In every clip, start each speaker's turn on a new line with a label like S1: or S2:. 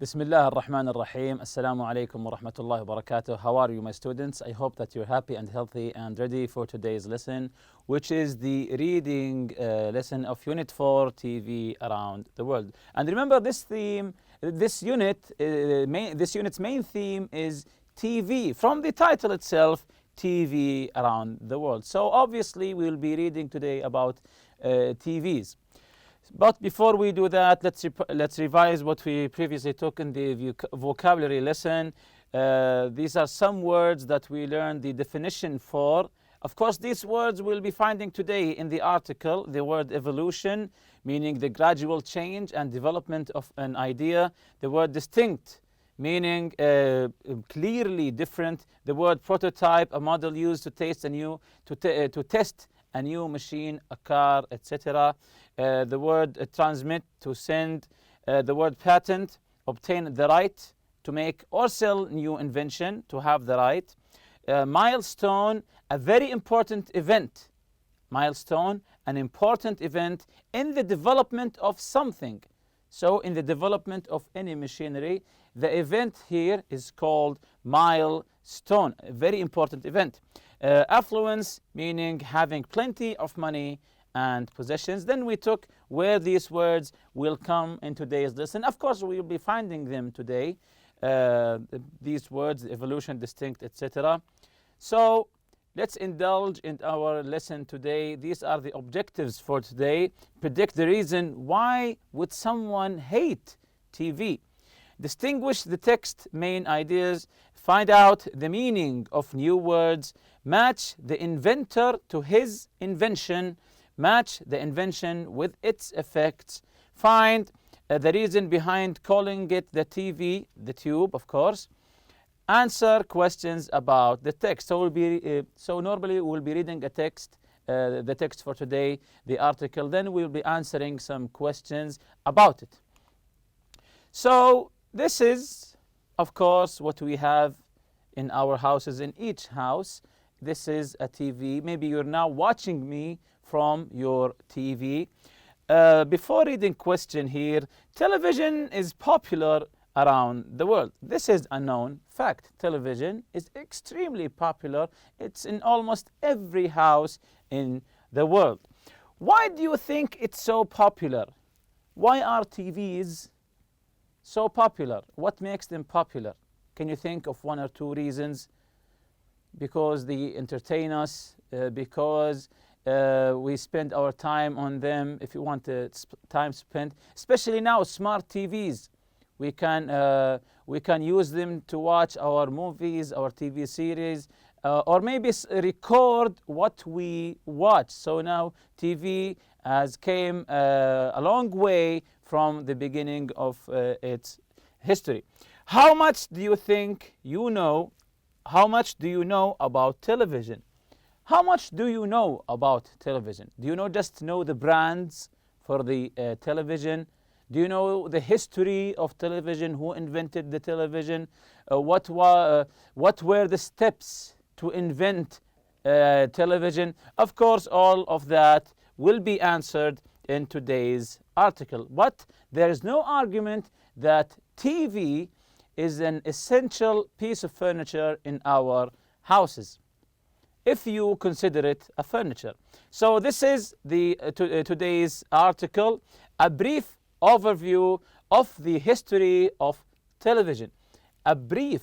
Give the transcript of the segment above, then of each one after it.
S1: Bismillah ar-Rahman ar-Rahim. Assalamu alaikum wa rahmatullahi wa barakatuh. How are you, my students? I hope that you're happy and healthy and ready for today's lesson, which is the reading lesson of Unit 4, TV Around the World. And remember this theme, this unit's main theme is TV. From the title itself, TV Around the World. So obviously we'll be reading today about TVs. But before we do that, let's revise what we previously took in the vocabulary lesson. These are some words that we learned the definition for. Of course, these words we'll be finding today in the article. The word evolution, meaning the gradual change and development of an idea. The word distinct, meaning clearly different. The word prototype, a model used to test a new machine, a car, etc. The word transmit, to send. The word patent, obtain the right to make or sell new invention, to have the right. Milestone, a very important event. Milestone, an important event in the development of something. So in the development of any machinery, the event here is called milestone, a very important event. Affluence, meaning having plenty of money and possessions. Then we took where these words will come in today's lesson. Of course, we will be finding them today, these words, evolution, distinct, etc. So let's indulge in our lesson today. These are the objectives for today. Predict the reason why would someone hate TV. Distinguish the text main ideas. Find out the meaning of new words. Match the inventor to his invention. Match the invention with its effects. Find the reason behind calling it the TV, the tube, of course. Answer questions about the text. So normally we'll be reading a text, the text for today, the article. Then we'll be answering some questions about it. So this is, of course, what we have in our houses. In each house, this is a TV. Maybe you're now watching me from your TV. Before reading question here, television is popular around the world. This is a known fact. Television is extremely popular. It's in almost every house in the world. Why do you think it's so popular? Why are TVs so popular? What makes them popular? Can you think of one or two reasons? Because they entertain us, because we spend our time on them. If you want time spent, especially now, smart TVs, we can use them to watch our movies, our TV series, or maybe record what we watch. So now TV has came a long way from the beginning of its history. How much do you think you know? How much do you know about television? How much do you know about television? Do you just know the brands for the television? Do you know the history of television? Who invented the television? What were the steps to invent television? Of course, all of that will be answered in today's article. But there is no argument that TV is an essential piece of furniture in our houses, if you consider it a furniture. So this is the today's article, a brief overview of the history of television. A brief,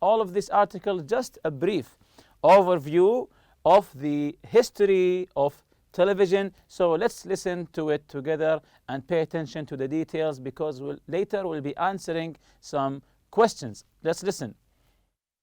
S1: all of this article, just a brief overview of the history of television. So let's listen to it together and pay attention to the details, because later we'll be answering some questions. Let's listen.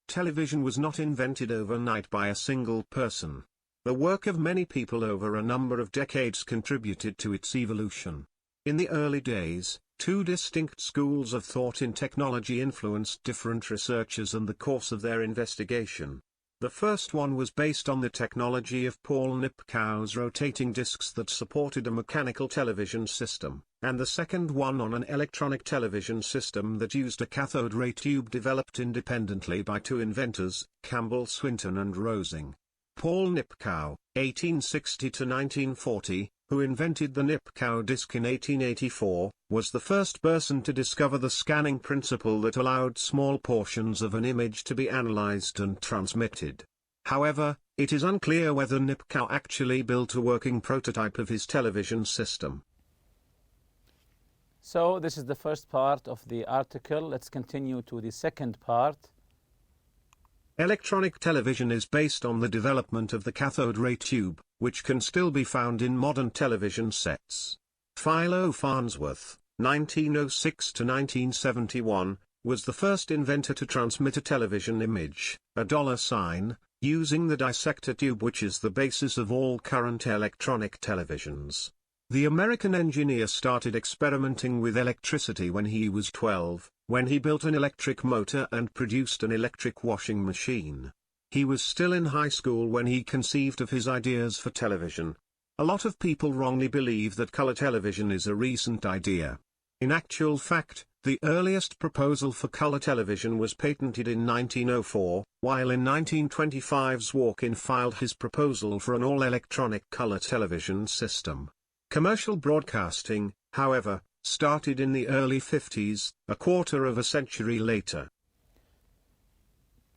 S2: Television was not invented overnight by a single person. The work of many people over a number of decades contributed to its evolution. In the early days, two distinct schools of thought in technology influenced different researchers and the course of their investigation. The first one was based on the technology of Paul Nipkow's rotating discs that supported a mechanical television system, and the second one on an electronic television system that used a cathode ray tube developed independently by two inventors, Campbell Swinton and Rosing. Paul Nipkow, 1860 to 1940, who invented the Nipkow disc in 1884, was the first person to discover the scanning principle that allowed small portions of an image to be analyzed and transmitted. However, it is unclear whether Nipkow actually built a working prototype of his television system.
S1: So this is the first part of the article. Let's continue to the second part.
S2: Electronic television is based on the development of the cathode ray tube, which can still be found in modern television sets. Philo Farnsworth, 1906 to 1971, was the first inventor to transmit a television image, a $sign, using the dissector tube, which is the basis of all current electronic televisions. The American engineer started experimenting with electricity when he was 12, when he built an electric motor and produced an electric washing machine. He was still in high school when he conceived of his ideas for television. A lot of people wrongly believe that color television is a recent idea. In actual fact, the earliest proposal for color television was patented in 1904, while in 1925 Zworykin filed his proposal for an all-electronic color television system. Commercial broadcasting, however, started in the early 50s, a quarter of a century later.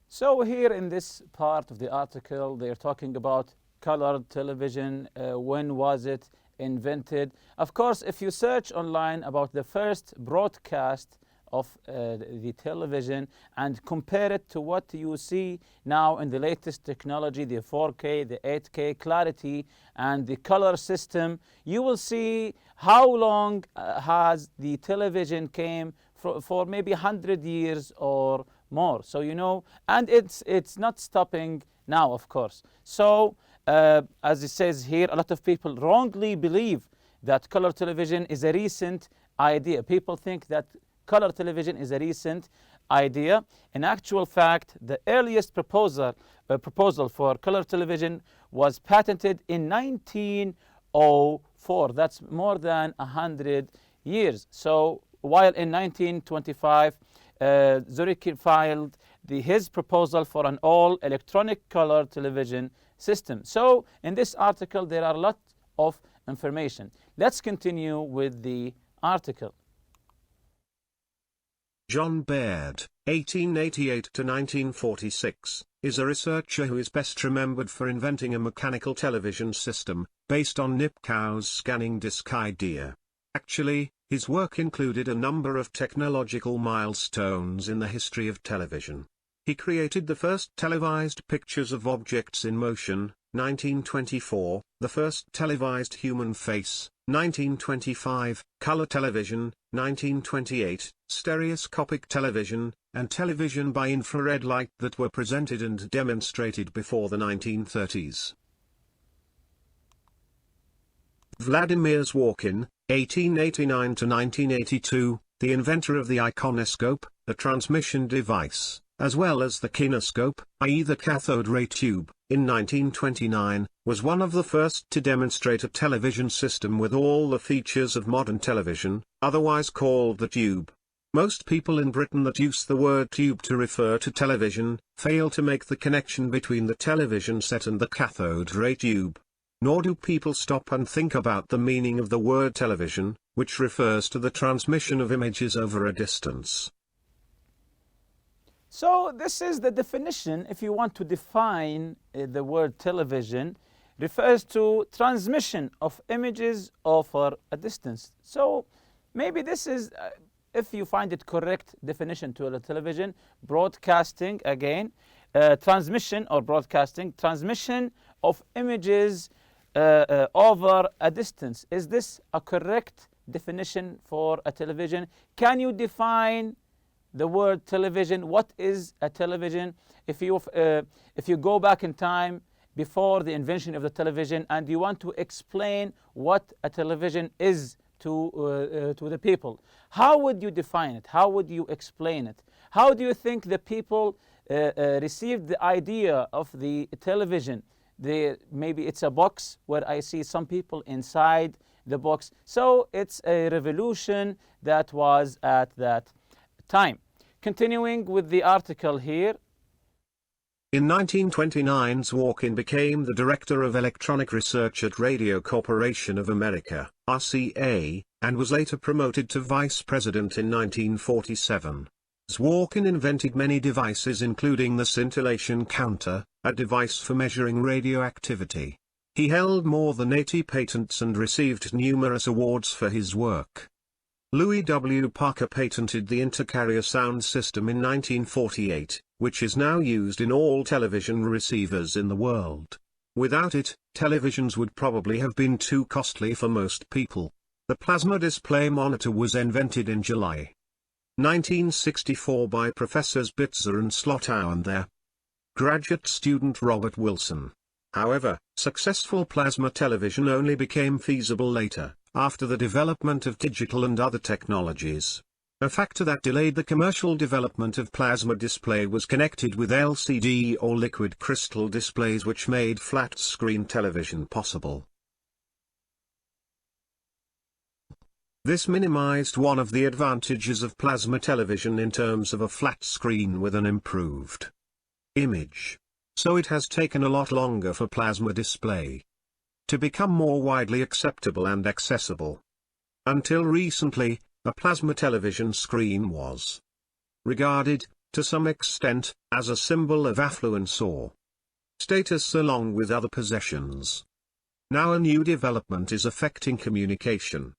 S1: So here in this part of the article, they're talking about colored television. When was it invented? Of course, if you search online about the first broadcast of the television and compare it to what you see now in the latest technology, the 4K, the 8K clarity, and the color system, you will see how long has the television came for maybe 100 years or more. So, you know, and it's not stopping now, of course. So, as it says here, a lot of people wrongly believe that color television is a recent idea. People think that color television is a recent idea. In actual fact, the earliest proposal for color television was patented in 1904. That's more than 100 years. So while in 1925, Zworykin filed his proposal for an all-electronic color television system. So in this article, there are a lot of information. Let's continue with the article.
S2: John Baird, 1888 to 1946, is a researcher who is best remembered for inventing a mechanical television system, based on Nipkow's scanning disk idea. Actually, his work included a number of technological milestones in the history of television. He created the first televised pictures of objects in motion, 1924, the first televised human face, 1925, color television, 1928, stereoscopic television, and television by infrared light that were presented and demonstrated before the 1930s. Vladimir Zworykin, 1889 to 1982, the inventor of the iconoscope, a transmission device, as well as the kinescope, i.e. the cathode ray tube, in 1929, was one of the first to demonstrate a television system with all the features of modern television, otherwise called the tube. Most people in Britain that use the word tube to refer to television, fail to make the connection between the television set and the cathode ray tube. Nor do people stop and think about the meaning of the word television, which refers to the transmission of images over a distance.
S1: So this is the definition. If you want to define the word television, refers to transmission of images over a distance. So maybe this is, if you find it correct definition to a television, broadcasting again, transmission or broadcasting, transmission of images over a distance. Is this a correct definition for a television? Can you define the word television? What is a television? If you go back in time before the invention of the television and you want to explain what a television is to the people, how would you define it? How would you explain it? How do you think the people received the idea of the television? Maybe it's a box where I see some people inside the box. So it's a revolution that was at that time. Continuing with the article here.
S2: In 1929, Zworykin became the Director of Electronic Research at Radio Corporation of America, RCA, and was later promoted to Vice President in 1947. Zworykin invented many devices including the scintillation counter, a device for measuring radioactivity. He held more than 80 patents and received numerous awards for his work. Louis W. Parker patented the intercarrier sound system in 1948, which is now used in all television receivers in the world. Without it, televisions would probably have been too costly for most people. The plasma display monitor was invented in July 1964 by Professors Bitzer and Slottow and their graduate student Robert Wilson. However, successful plasma television only became feasible later, after the development of digital and other technologies. A factor that delayed the commercial development of plasma display was connected with LCD or liquid crystal displays, which made flat-screen television possible. This minimized one of the advantages of plasma television in terms of a flat screen with an improved image. So it has taken a lot longer for plasma display to become more widely acceptable and accessible. Until recently, a plasma television screen was regarded, to some extent, as a symbol of affluence or status along with other possessions. Now a new development is affecting communication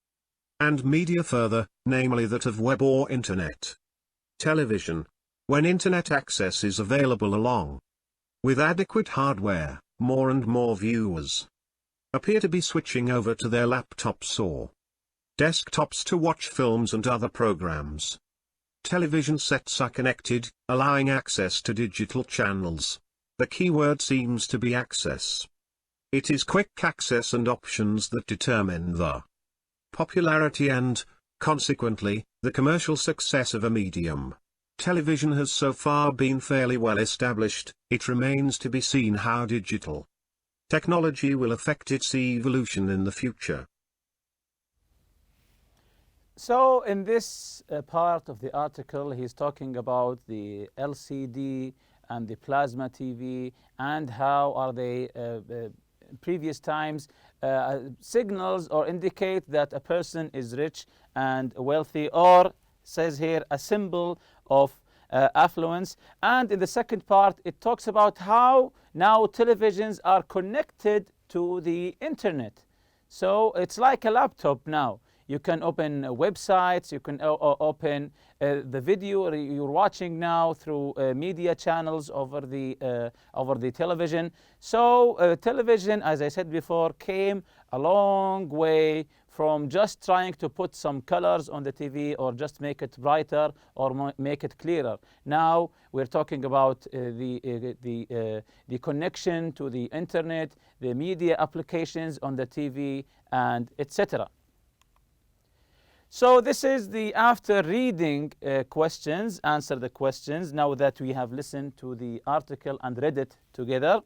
S2: and media further, namely that of web or internet television. When internet access is available along with adequate hardware, more and more viewers appear to be switching over to their laptops or desktops to watch films and other programs. Television sets are connected, allowing access to digital channels. The key word seems to be access. It is quick access and options that determine the popularity and, consequently, the commercial success of a medium. Television has so far been fairly well established. It remains to be seen how digital technology will affect its evolution in the future.
S1: So in this part of the article, he's talking about the LCD and the plasma TV and how are they previous times signals or indicate that a person is rich and wealthy, or says here a symbol of affluence. And in the second part, it talks about how now televisions are connected to the internet. So it's like a laptop now. You can open websites, you can open the video you're watching now through media channels over the television. So television, as I said before, came a long way from just trying to put some colors on the TV or just make it brighter or make it clearer. Now we're talking about the connection to the internet, the media applications on the TV, and etc. So this is the after reading questions, answer the questions, now that we have listened to the article and read it together.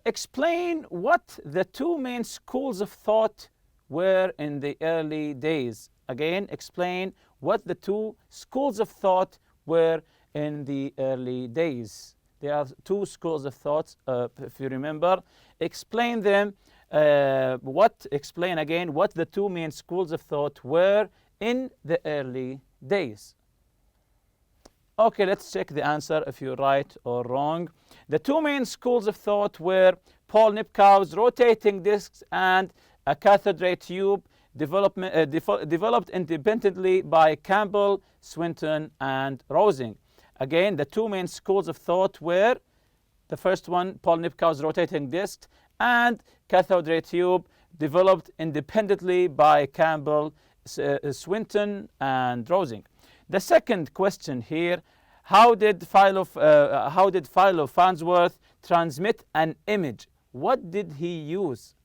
S1: Explain what the two main schools of thought were in the early days. Again, explain what the two schools of thought were in the early days. There are two schools of thought, if you remember. Explain them. Explain again what the two main schools of thought were in the early days. Okay, let's check the answer if you're right or wrong. The two main schools of thought were Paul Nipkow's rotating discs and a cathode ray tube, developed independently by Campbell, Swinton, and Rosing. Again, the two main schools of thought were the first one, Paul Nipkow's rotating disc, and cathode ray tube, developed independently by Campbell, Swinton, and Rosing. The second question here, how did Philo Farnsworth transmit an image? What did he use?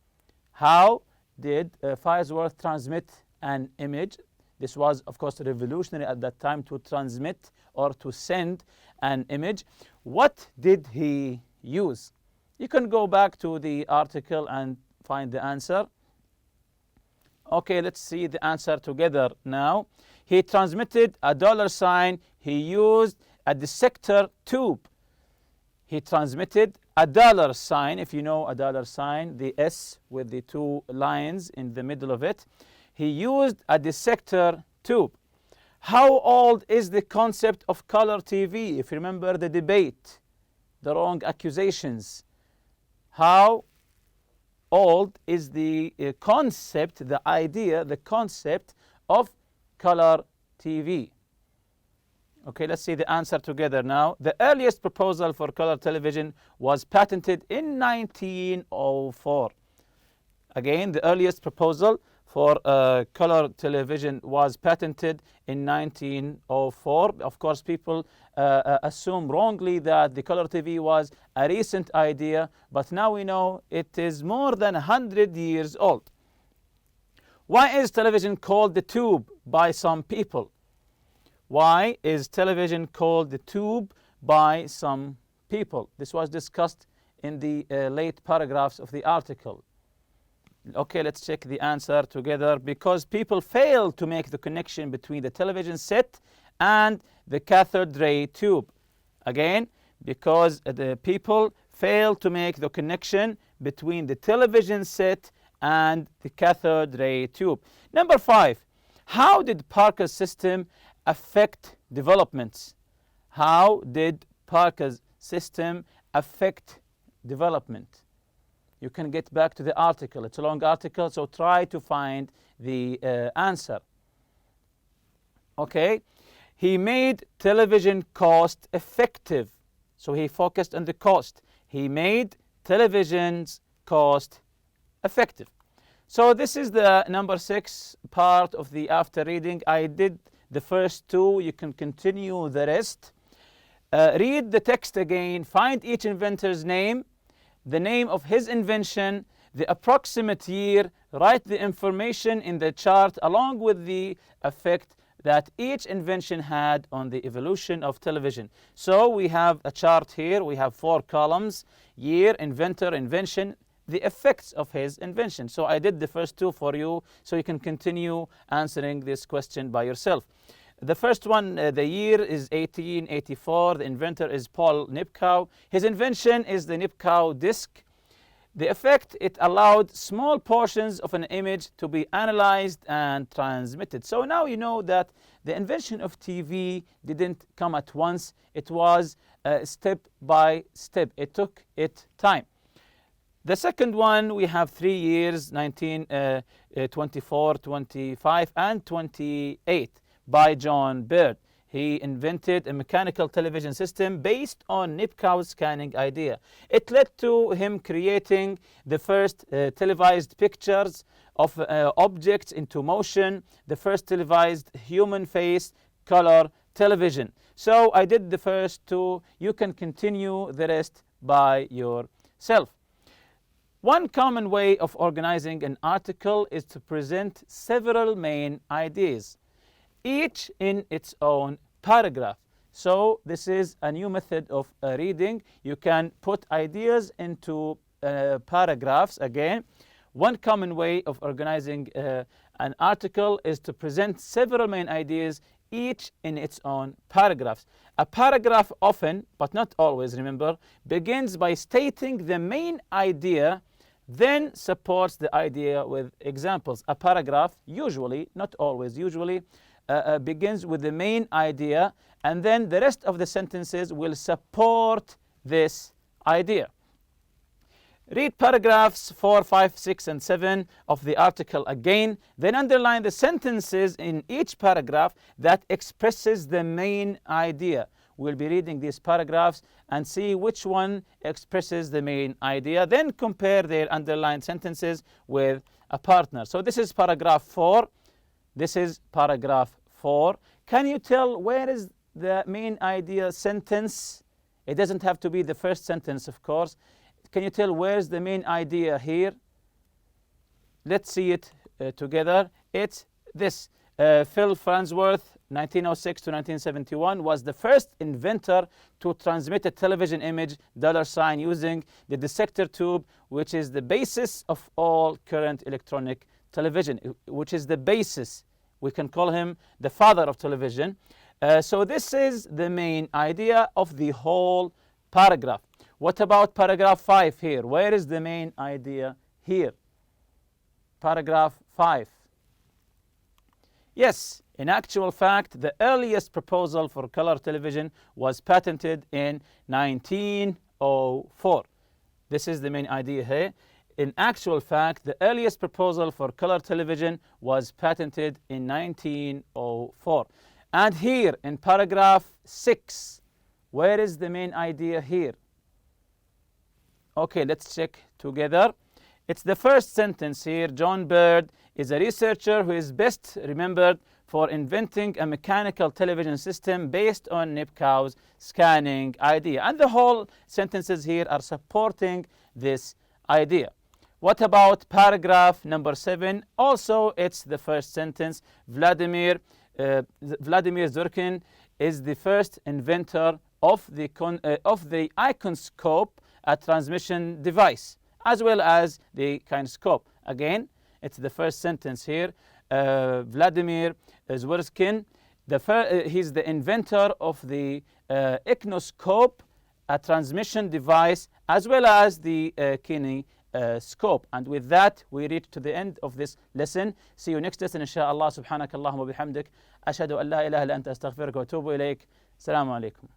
S1: How did Farnsworth transmit an image? This was, of course, revolutionary at that time to transmit or to send an image. What did he use? You can go back to the article and find the answer. Okay, let's see the answer together now. He transmitted a $sign. He used a dissector tube. He transmitted a dollar sign. If you know a dollar sign, the S with the two lines in the middle of it. He used a dissector tube. How old is the concept of color TV? If you remember the debate, the wrong accusations. How old is the concept, the idea, the concept of color TV? Okay, let's see the answer together now. The earliest proposal for color television was patented in 1904. Again, the earliest proposal for color television was patented in 1904. Of course, people assume wrongly that the color TV was a recent idea, but now we know it is more than 100 years old. Why is television called the tube by some people? Why is television called the tube by some people? This was discussed in the late paragraphs of the article. Okay, let's check the answer together. Because people fail to make the connection between the television set and the cathode ray tube. Again, because the people fail to make the connection between the television set and the cathode ray tube. Number 5. How did Parker's system affect developments? How did Parker's system affect development? You can get back to the article. It's a long article, so try to find the answer. Okay, he made television cost effective. So he focused on the cost. He made television's cost effective. So this is the number 6 part of the after reading. I did the first 2. You can continue the rest. Read the text again. Find each inventor's name, the name of his invention, the approximate year. Write the information in the chart along with the effect that each invention had on the evolution of television. So we have a chart here. We have 4 columns: year, inventor, invention, the effects of his invention. So I did the first 2 for you, so you can continue answering this question by yourself. The first one, the year is 1884. The inventor is Paul Nipkow. His invention is the Nipkow disc. The effect, it allowed small portions of an image to be analyzed and transmitted. So now you know that the invention of TV didn't come at once. It was step by step. It took it time. The second one, we have 3 years, 1924, 25, and 28, by John Baird. He invented a mechanical television system based on Nipkow's scanning idea. It led to him creating the first televised pictures of objects into motion, the first televised human face color television. So I did the first 2. You can continue the rest by yourself. One common way of organizing an article is to present several main ideas, each in its own paragraph. So this is a new method of reading. You can put ideas into paragraphs. Again, one common way of organizing an article is to present several main ideas, each in its own paragraphs. A paragraph often, but not always, remember, begins by stating the main idea, then supports the idea with examples. A paragraph usually, not always, usually begins with the main idea, and then the rest of the sentences will support this idea. Read paragraphs 4, 5, 6, and 7 of the article again, then underline the sentences in each paragraph that expresses the main idea. We'll be reading these paragraphs and see which one expresses the main idea, then compare their underlined sentences with a partner. So this is paragraph 4. This is paragraph 4. Can you tell where is the main idea sentence? It doesn't have to be the first sentence, of course. Can you tell where's the main idea here? Let's see it together. It's this. Phil Farnsworth, 1906 to 1971, was the first inventor to transmit a television image $sign using the dissector tube, which is the basis of all current electronic television, which is the basis. We can call him the father of television. So this is the main idea of the whole paragraph. What about paragraph 5 here? Where is the main idea here? Paragraph 5. Yes, in actual fact, the earliest proposal for color television was patented in 1904. This is the main idea here. In actual fact, the earliest proposal for color television was patented in 1904. And here in paragraph 6, where is the main idea here? Okay, let's check together. It's the first sentence here. John Bird is a researcher who is best remembered for inventing a mechanical television system based on Nipkow's scanning idea. And the whole sentences here are supporting this idea. What about paragraph number 7? Also, it's the first sentence. Vladimir Zurkin is the first inventor of the iconoscope, a transmission device, as well as the kinescope. Again, it's the first sentence here. Vladimir Zurkin, he's the inventor of the iconoscope, a transmission device, as well as the kinescope. And with that, we reach to the end of this lesson. See you next lesson, inshallah. Subhanakallahumma bihamdik. Ashhadu an la ilaha illa anta astaghfiruka wa atubu ilayk. Assalamu alaikum.